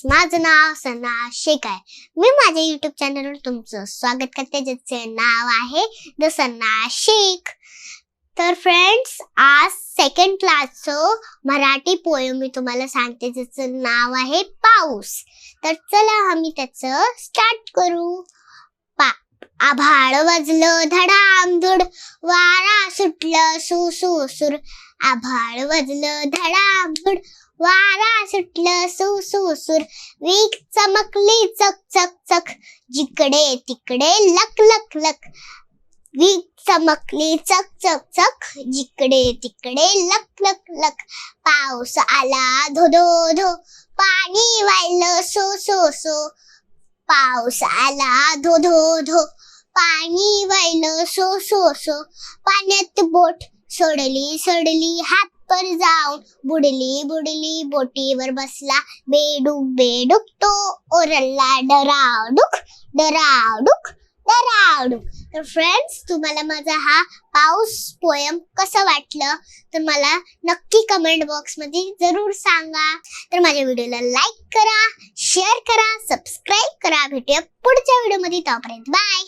माझं नाव सना शेख आहे. मी माझ्या YouTube चॅनलवर तुमचं स्वागत करते, ज्याचे नाव आहे द सना शेख. तर फ्रेंड्स, आज सेकंड क्लासचं मराठी पोयम मी तुम्हाला सांगते, ज्याचं नाव आहे पाऊस. तर चला आम्ही त्याचं स्टार्ट करू. आभाळ वाजलं धडामधूड, वारा सुटलं सुसुसूर. आभाळ वाजलं धडामधूड, वारा सुटलं सुसुसूर. वीज चमकली चक चक चक, जिकडे तिकडे लक लक लक. वीज चमकली चक चक चक, जिकडे तिकडे लक लक लक. पाऊस आला धो धो धो, पाणी वाहिलं सो सो सो. पाऊस आला धो धो धो, पाणी वाहिलं सो सो सो. पाण्यात बोट सोडली सोडली, हात पर जाऊन बुडली बुडली. बोटीवर बसला बेडूक बेडूक, तो ओरडला डरावडूक डरावडूक डरावडूक. तर फ्रेंड्स, तुम्हाला माझा हा पाऊस पोयम कसं वाटलं तर मला नक्की कमेंट बॉक्स मध्ये जरूर सांगा. तर माझ्या व्हिडिओला लाईक करा, शेअर करा, सबस्क्राईब करा. भेटूया पुढच्या व्हिडिओ मध्ये. तोपर्यंत बाय.